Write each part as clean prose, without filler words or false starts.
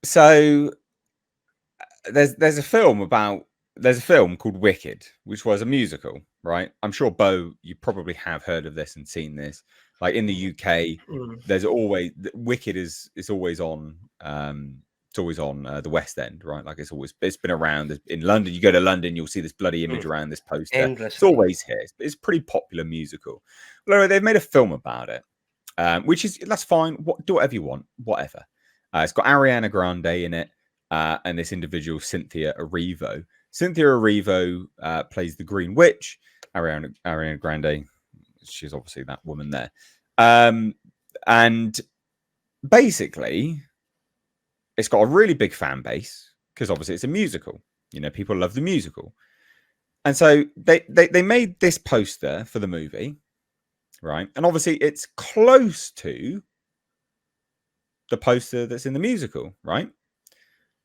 So there's a film called Wicked, which was a musical, right? I'm sure, Bo, you probably have heard of this and seen this. Like in the UK, there's always Wicked is always on. It's always on the West End, right? Like it's been around in London. You go to London, you'll see this bloody image around this poster. Endlessly. It's always here. It's a pretty popular musical. Well, anyway, they've made a film about it, that's fine. Do whatever you want, whatever. It's got Ariana Grande in it, and this individual, Cynthia Erivo. Cynthia Erivo plays the Green Witch. Ariana Grande, she's obviously that woman there. And basically, it's got a really big fan base because obviously it's a musical. You know, people love the musical. And so they made this poster for the movie, right? And obviously it's close to the poster that's in the musical, right?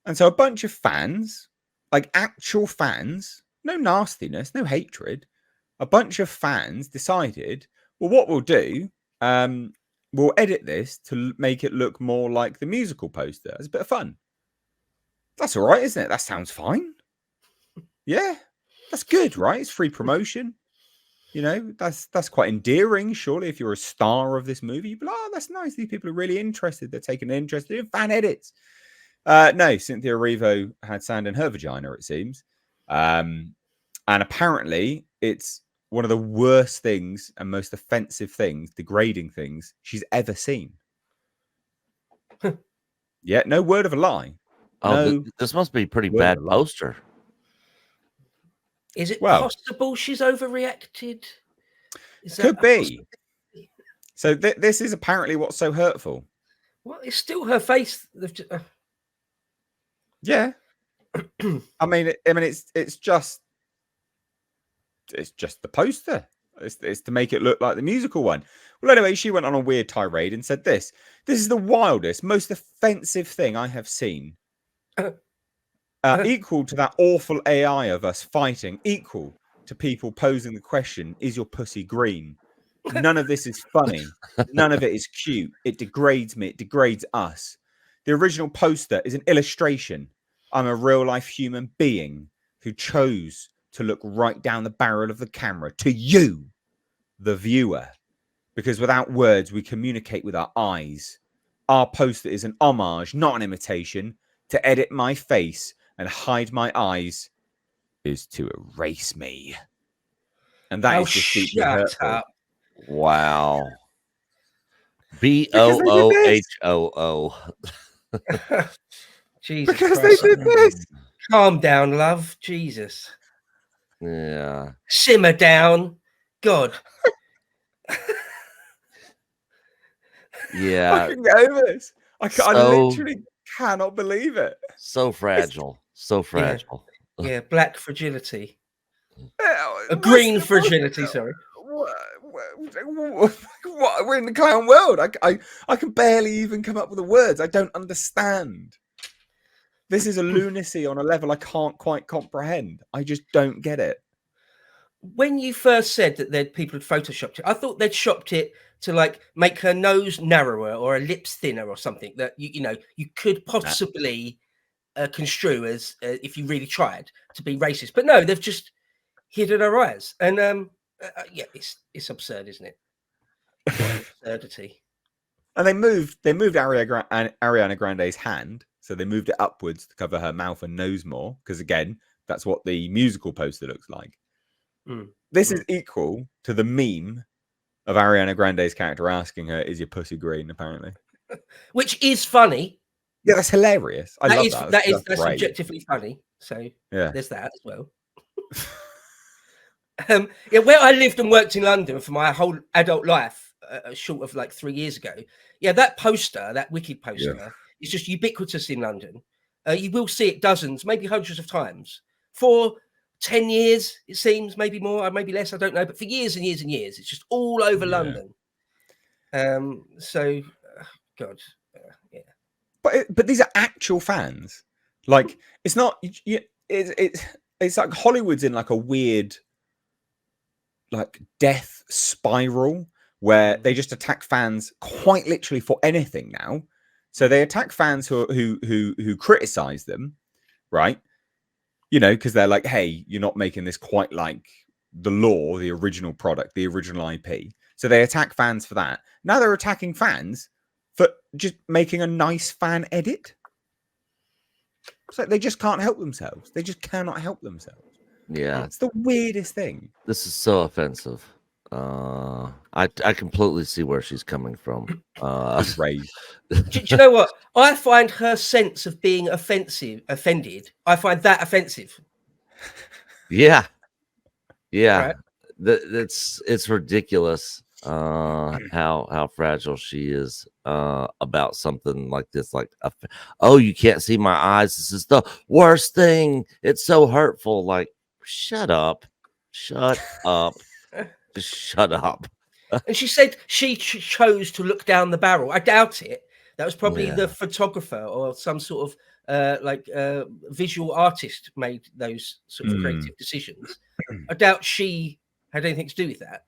And so a bunch of fans, like actual fans, no nastiness, no hatred, a bunch of fans decided, well, what we'll do, we'll edit this to make it look more like the musical poster. It's a bit of fun. That's all right, isn't it? That sounds fine. Yeah, that's good, right? It's free promotion. You know, that's quite endearing, surely. If you're a star of this movie, you'd be like, oh, that's nice. These people are really interested. They're taking an interest in fan edits. No, Cynthia Erivo had sand in her vagina, it seems. And apparently it's one of the worst things and most offensive things, degrading things she's ever seen. Yeah, no word of a lie. Oh, this must be a pretty bad poster. Is it possible she's overreacted? Could be. So this is apparently what's so hurtful. Well, it's still her face. Yeah. I mean, it's just the poster. It's to make it look like the musical one. Well, anyway, she went on a weird tirade and said this is the wildest, most offensive thing I have seen. Equal to that awful AI of us fighting, equal to people posing the question, is your pussy green? None of this is funny. None of it is cute. It degrades me. It degrades us. The original poster is an illustration. I'm a real-life human being who chose to look right down the barrel of the camera to you, the viewer. Because without words, we communicate with our eyes. Our poster is an homage, not an imitation. To edit my face and hide my eyes is to erase me. And that is just deeply hurtful. Wow. BOOHOO. Jesus because Christ. They did this. Calm down, love. Jesus. Yeah. Simmer down. God. Yeah. I can get over this. I literally cannot believe it. So fragile. So fragile. Yeah, black fragility. A green fragility, sorry. What? We're in the clown world. I can barely even come up with the words. I don't understand. This is a lunacy on a level I can't quite comprehend. I just don't get it. When you first said that people had photoshopped it, I thought they'd shopped it to like make her nose narrower or her lips thinner or something that you could possibly construe as if you really tried to be racist. But no, they've just hidden her eyes, and yeah, it's absurd, isn't it? Absurdity. And they moved Ariana Grande's hand, so they moved it upwards to cover her mouth and nose more, because again, that's what the musical poster looks like. This is equal to the meme of Ariana Grande's character asking her, "Is your pussy green?" Apparently, which is funny. Yeah, that's hilarious. I love that. That's objectively funny. So yeah, there's that as well. Yeah, where I lived and worked in London for my whole adult life, short of like 3 years ago. Yeah, that poster, that Wicked poster, is just ubiquitous in London. You will see it dozens, maybe hundreds of times for 10 years, it seems, maybe more, or maybe less, I don't know, but for years and years and years, it's just all over London. So, God, yeah. But these are actual fans. Like, it's not. It's like Hollywood's in like a weird, like, death spiral where they just attack fans quite literally for anything now. So they attack fans who criticize them, right? You know, because they're like, hey, you're not making this quite like the lore, the original product, the original IP. So they attack fans for that. Now they're attacking fans for just making a nice fan edit. It's like they just can't help themselves. They just cannot help themselves. Yeah, It's the weirdest thing. this is so offensive. I completely see where she's coming from. Rage. Do you know what? I find her sense of being offended. I find that offensive. Yeah, Right. it's ridiculous. How fragile she is. About something like this. Like, oh, you can't see my eyes. This is the worst thing. It's so hurtful. Like, shut up, just shut up. And she said she chose to look down the barrel. I doubt it. That was probably Yeah. the photographer or some sort of visual artist made those sort of creative decisions. I doubt she had anything to do with that.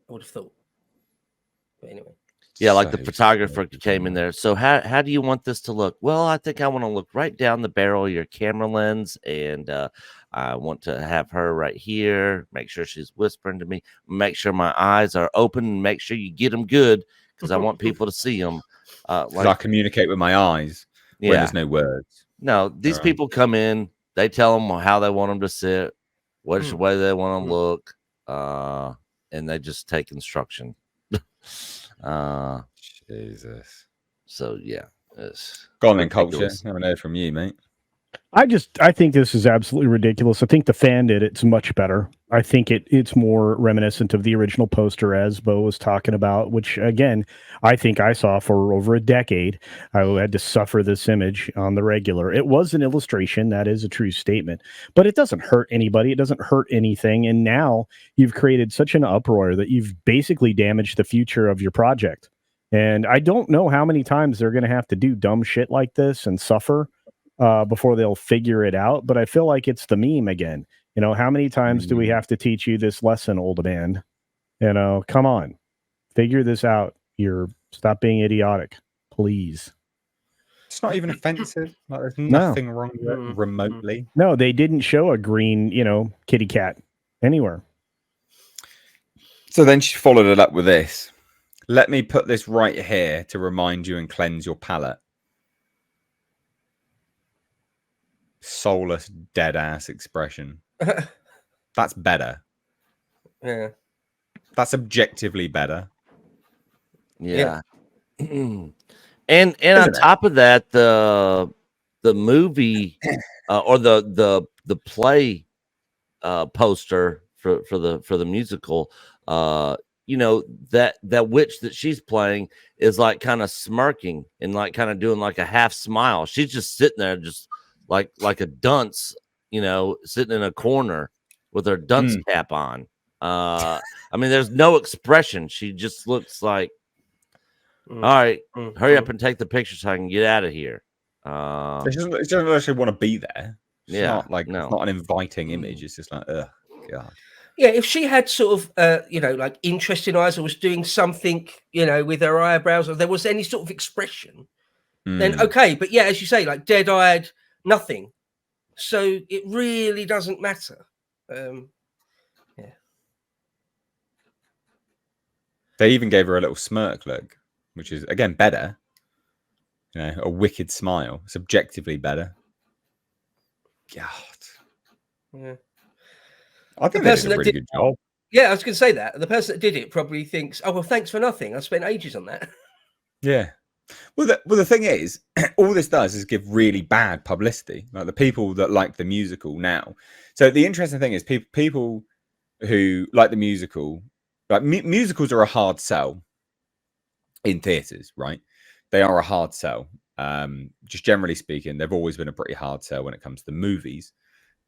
I would have thought. But anyway. Yeah, like the So photographer came in there. So how do you want this to look? Well, I think I want to look right down the barrel of your camera lens, and I want to have her right here. Make sure she's whispering to me. Make sure my eyes are open. Make sure you get them good because I want people to see them. Like, I communicate with my eyes when yeah, there's no words. no, these Right. people come in. They tell them how they want them to sit, which way they want them to look, and they just take instruction. Jesus. So yeah, it's Go on then, Culture. ridiculous. I haven't heard from you, mate. I think this is absolutely ridiculous. I think the fan did it's much better. I think it's more reminiscent of the original poster, as Bo was talking about, which again, I think I saw for over a decade. I had to suffer this image on the regular. It was an illustration, that is a true statement, but it doesn't hurt anybody. It doesn't hurt anything. And now you've created such an uproar that you've basically damaged the future of your project. And I don't know how many times they're going to have to do dumb shit like this and suffer before they'll figure it out. But I feel like it's the meme again. You know, how many times do we have to teach you this lesson, old man? You know, come on, figure this out. Stop being idiotic, please. It's not even offensive. Like, there's nothing wrong with it remotely. No, they didn't show a green, kitty cat anywhere. So then she followed it up with this. Let me put this right here to remind you and cleanse your palate. Soulless, dead ass expression. That's better. Yeah. That's objectively better. Yeah. And on top of that, the movie or the play poster for the musical, that witch that she's playing is like kind of smirking and like kind of doing like a half smile. She's just sitting there just like a dunce, sitting in a corner with her dunce cap on. I mean, there's no expression. She just looks like, all right, hurry up and take the picture so I can get out of here. She doesn't actually want to be there. It's not like no. it's not an inviting image. It's just like, ugh, God. Yeah, if she had sort of, like interesting eyes or was doing something, with her eyebrows, or there was any sort of expression, then okay. But yeah, as you say, like dead-eyed, nothing. So it really doesn't matter. Yeah. They even gave her a little smirk look, which is again better. A wicked smile. It's objectively better. God. Yeah. I think they did a really good job. Yeah, I was going to say that. The person that did it probably thinks, oh, well, thanks for nothing. I spent ages on that. Yeah. Well, the thing is, all this does is give really bad publicity. Like the people that like the musical now. So the interesting thing is people who like the musical, like musicals are a hard sell in theatres, right? They are a hard sell. Just generally speaking, they've always been a pretty hard sell when it comes to movies.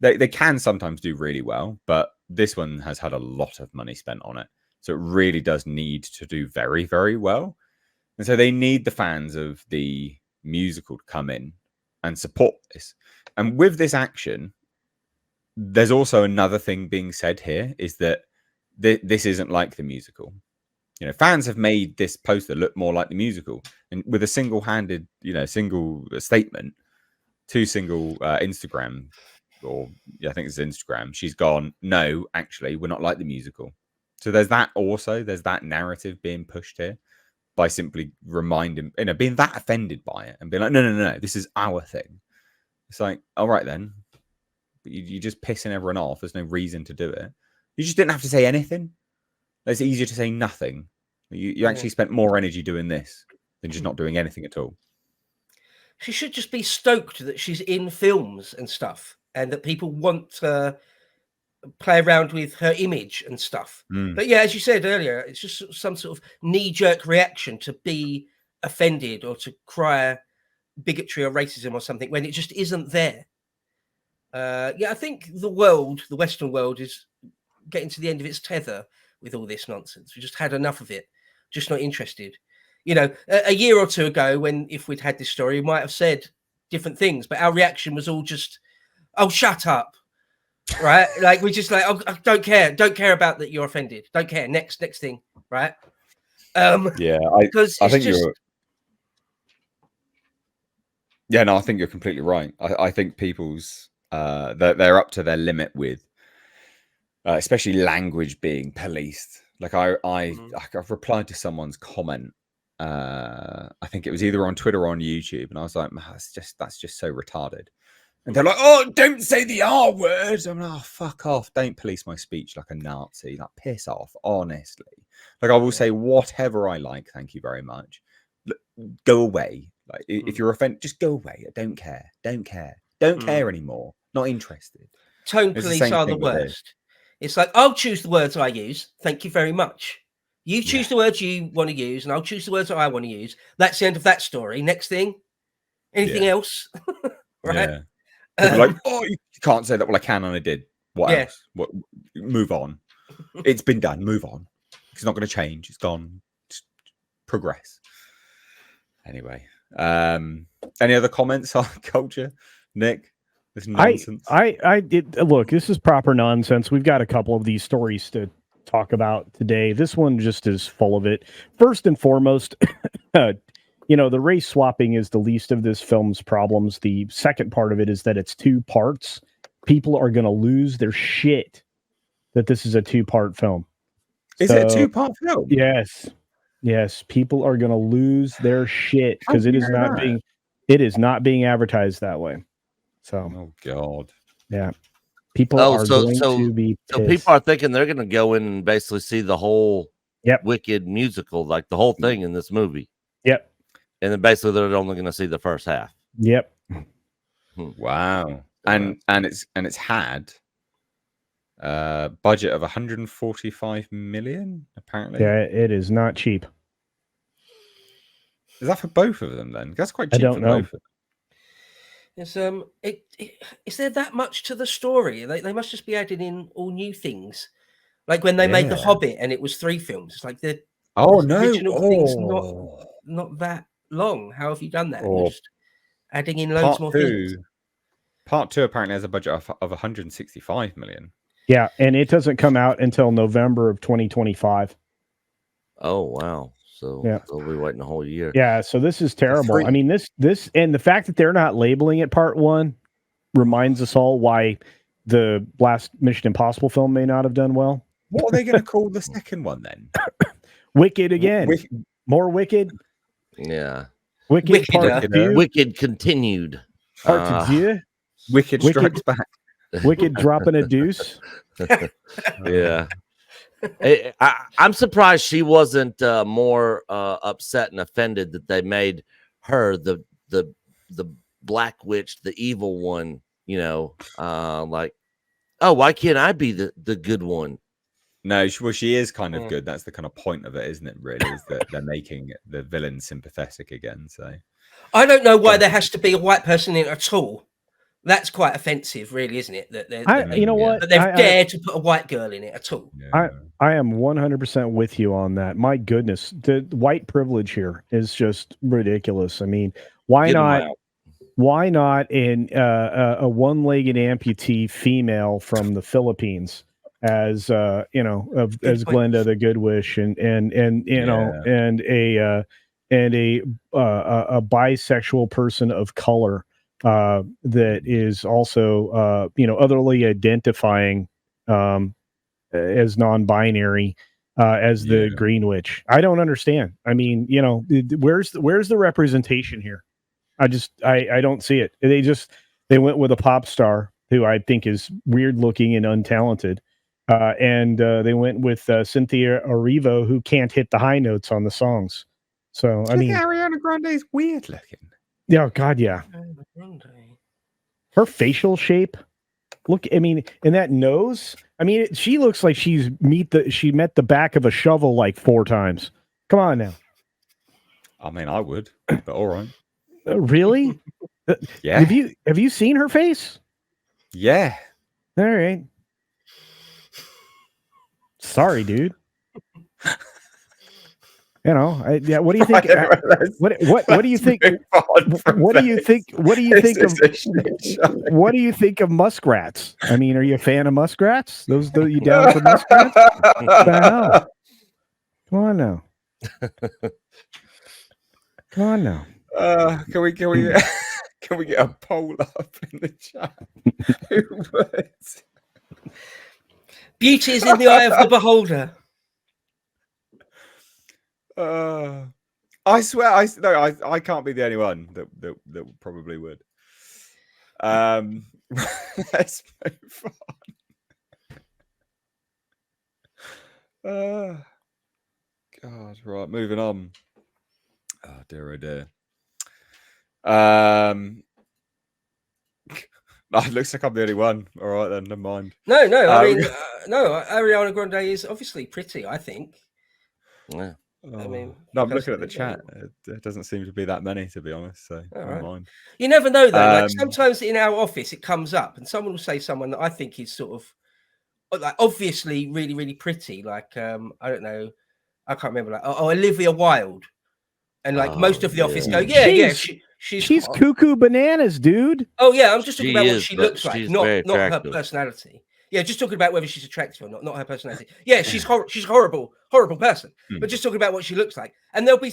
They can sometimes do really well, but this one has had a lot of money spent on it. So it really does need to do very, very well. And so they need the fans of the musical to come in and support this. And with this action, there's also another thing being said here is that this isn't like the musical. You know, fans have made this poster look more like the musical, and with a single-handed, single statement, 2 single Instagram, or I think it's Instagram. She's gone, no, actually, we're not like the musical. So there's that also. There's that narrative being pushed here by simply reminding, being that offended by it and being like, no, this is our thing. It's like, all right then, but you're just pissing everyone off. There's no reason to do it. You just didn't have to say anything. It's easier to say nothing. You actually spent more energy doing this than just not doing anything at all. She should just be stoked that she's in films and stuff, and that people want to play around with her image and stuff. But yeah, as you said earlier, it's just some sort of knee-jerk reaction to be offended or to cry bigotry or racism or something when it just isn't there. I think the Western world, is getting to the end of its tether with all this nonsense. We just had enough of it. Just not interested. A year or two ago, if we'd had this story, we might have said different things, but our reaction was all just, "Oh, shut up!" Right? Like we just "Oh, I don't care about that. You're offended. Don't care. Next thing." Right? Because I think you're. Yeah, no, I think you're completely right. I think people's they're up to their limit with, especially language being policed. Like I've replied to someone's comment. I think it was either on Twitter or on YouTube, and I was like, that's just so retarded. And they're like, "Oh, don't say the R word." I'm like, "Oh, fuck off! Don't police my speech like a Nazi. Like, piss off, honestly." Like, I will say whatever I like. Thank you very much. Go away. Like, if you're offended, just go away. I don't care. Don't care anymore. Not interested. Tone police are the worst. It's like, I'll choose the words I use. Thank you very much. You choose the words you want to use, and I'll choose the words that I want to use. That's the end of that story. Next thing, anything else? Right? Yeah. Like, "Oh, you can't say that." Well, I can, and I did. What else? What? Move on. It's been done. Move on. It's not going to change. It's gone. Just progress. Anyway, any other comments on culture, Nick? This nonsense. I did look. This is proper nonsense. We've got a couple of these stories to talk about today. This one just is full of it. First and foremost, the race swapping is the least of this film's problems. The second part of it is that it's 2 parts. People are going to lose their shit that this is a 2-part film. Is it a 2-part film? Yes. People are going to lose their shit because it is not being advertised that way. So, oh god, yeah, people are going to be pissed. So people are thinking they're going to go in and basically see the whole Wicked musical, like the whole thing in this movie. Yep. And then basically they're only going to see the first half. Yep. Wow. And it's had a budget of 145 million apparently. Yeah, it is not cheap. Is that for both of them then? That's quite cheap. I don't for know. Both of them. Is there that much to the story? They must just be adding in all new things, like when they made The Hobbit and it was 3 films. It's like the original thing's not that long. How have you done that? You're just adding in loads more things. Part 2 apparently has a budget of 165 million. Yeah, and it doesn't come out until November of 2025. Oh wow. So they'll be waiting a whole year. Yeah, so this is terrible. I mean, this and the fact that they're not labeling it part 1 reminds us all why the last Mission Impossible film may not have done well. What are they going to call the second one then? Wicked again. More Wicked. Yeah. Wicked part 2. Wicked continued. Part 2. Wicked strikes back. Wicked dropping a deuce. Yeah. I'm surprised she wasn't more upset and offended that they made her the Black Witch, the evil one. Like, oh, why can't I be the good one? No, she is kind of good. That's the kind of point of it, isn't it? Really, is that they're making the villain sympathetic again. So I don't know why there has to be a white person in it at all. That's quite offensive, really, isn't it? That they've dared to put a white girl in it at all. Yeah. I am 100% with you on that. My goodness, the white privilege here is just ridiculous. I mean, why not in a one-legged amputee female from the Philippines as as point. Glenda the Good Wish, and a bisexual person of color that is also otherly identifying as non-binary as the Green Witch. I don't understand. I mean, where's the representation here? I don't see it. They went with a pop star who I think is weird looking and untalented. And they went with Cynthia Erivo, who can't hit the high notes on the songs. So I mean, Ariana Grande is weird looking. Yeah, God, yeah. Her facial shape. Look, I mean, and that nose. I mean, she looks like she met the back of a shovel like 4 times. Come on now. I mean, I would, but all right. Really? Yeah. Have you seen her face? Yeah. All right. Sorry, dude. What do you think? What do you think? What do you think? What do you think of? What do you think of muskrats? I mean, are you a fan of muskrats? You down for muskrats? What the hell? Come on now. Come on now. Can we can we get a poll up in the chat? Who would? Beauty is in the eye of the beholder. I swear, I can't be the only one that probably would. Let's move on. God, right, moving on. Oh dear, oh dear. It looks like I'm the only one. All right, then, never mind. No, I mean, no. Ariana Grande is obviously pretty, I think. Yeah. I mean, no, I'm looking at the chat. It doesn't seem to be that many, to be honest. So never mind. You never know, though. Like sometimes in our office, it comes up, and someone will say someone that I think is sort of like obviously really, really pretty. Like I don't know, I can't remember. Like Olivia Wilde, and like most of the office go, she's cuckoo bananas, dude. Oh yeah, I'm just talking about what she looks like, not her personality. Yeah, just talking about whether she's attractive or not her personality. Yeah, she's horrible person. But just talking about what she looks like, and there'll be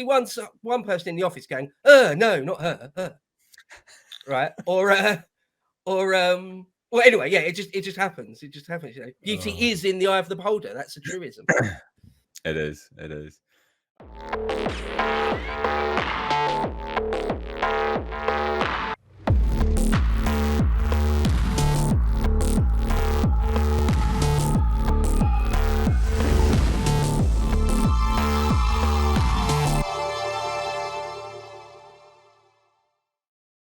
one person in the office going, no, not her. Right? Or well, anyway, yeah, it just happens. It just happens. Beauty is in the eye of the beholder. That's a truism. It is.